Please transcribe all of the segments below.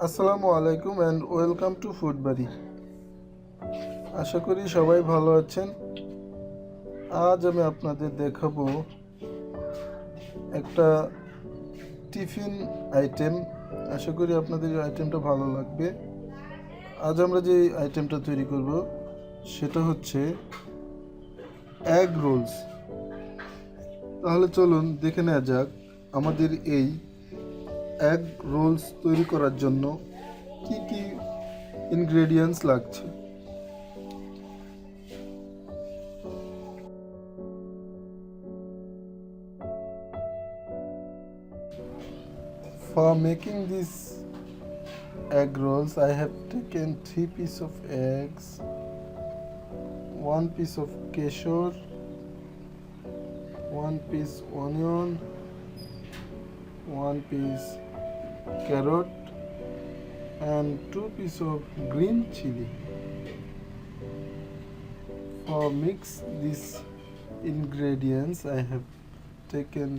আসসালামু আলাইকুম and welcome to food বাড়ি। আশা করি সবাই ভালো আছেন। আজ আমি আপনাদের দেখাবো একটা টিফিন আইটেম। আশা করি আপনাদের এই আইটেমটা ভালো লাগবে। আজ আমরা যে আইটেমটা তৈরি করব সেটা হচ্ছে এগ রোলস। তাহলে চলুন দেখে নেওয়া যাক আমাদের এই এগ রোলস তৈরি করার জন্য কি কি ইনগ্রেডিয়েন্টস লাগছে। For making these egg rolls, I have taken 3 pieces of eggs, 1 piece of keshor, 1 piece onion, 1 piece carrot, and 2 pieces of green chili. For mix these ingredients, I have taken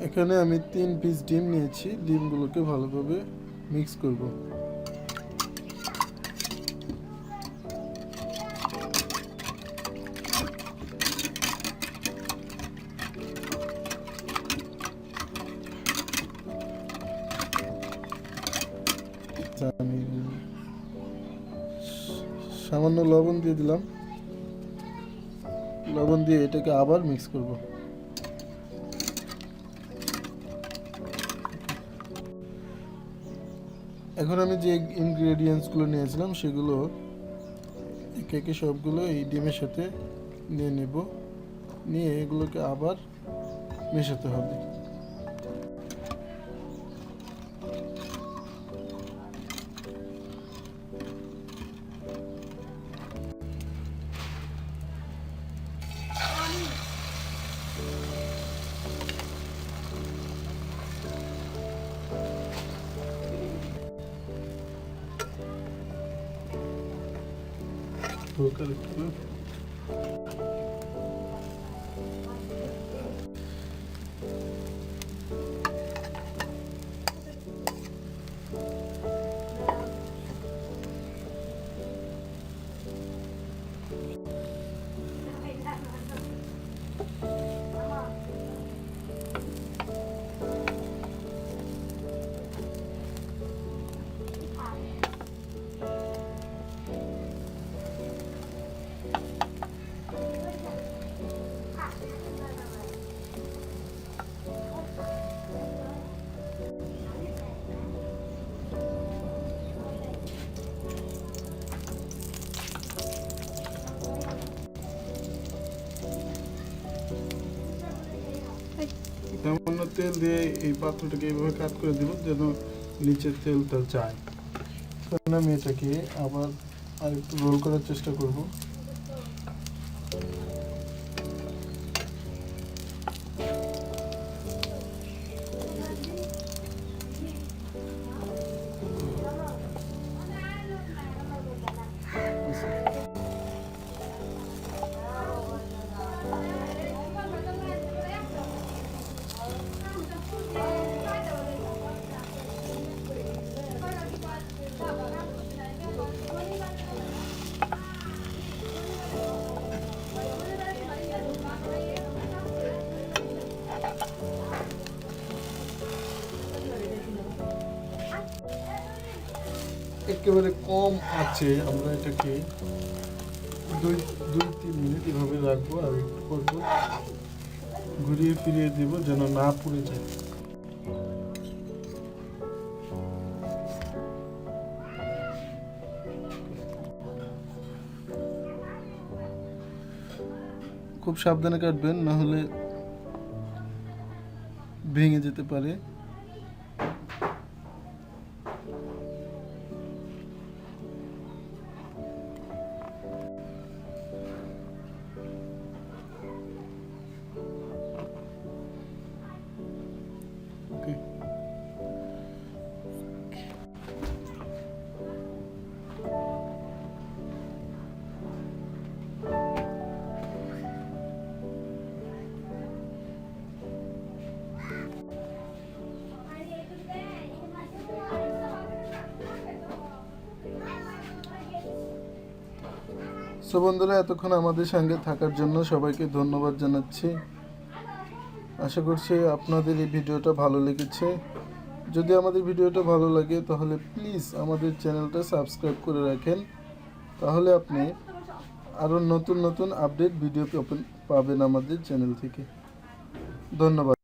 এখানে আমি 3 piece ডিম নিয়েছি। ডিমগুলোকে ভালোভাবে mix করব। আমি সামান্য লবণ দিয়ে দিলাম। লবণ দিয়ে এটাকে আবার মিক্স করব। এখন আমি যে ইনগ্রেডিয়েন্টসগুলো নিয়েছিলাম সেগুলো একে একে সবগুলো এই ডিমের সাথে নিয়ে নেব, নিয়ে এগুলোকে আবার মেশাতে হবে। হালকা একটু সামান্য তেল দিয়ে এই পাত্রটাকে এইভাবে কাট করে দেব যেন নিচের তেলটা যায়। তখন আমি এটাকে আবার আরেকটু রোল করার চেষ্টা করব। একেবারে কম আছে আমরা এটাকে 2-3 মিনিট এভাবে রাখবো, আর একটু করবো ঘুরিয়ে ফিরিয়ে দিব যেন না পুড়ে যায়। খুব সাবধানে কাটবেন, না হলে ভেঙে যেতে পারে। Okay. সো বন্ধুরা, এতক্ষণ আমাদের সঙ্গে থাকার জন্য সবাইকে ধন্যবাদ জানাচ্ছি। আশা করছি আপনাদের এই ভিডিওটা ভালো লেগেছে। যদি আমাদের ভিডিওটা ভালো লাগে তাহলে প্লিজ আমাদের চ্যানেলটা সাবস্ক্রাইব করে রাখেন, তাহলে আপনি আরও নতুন নতুন আপডেট ভিডিও পাবেন আমাদের চ্যানেল থেকে। ধন্যবাদ।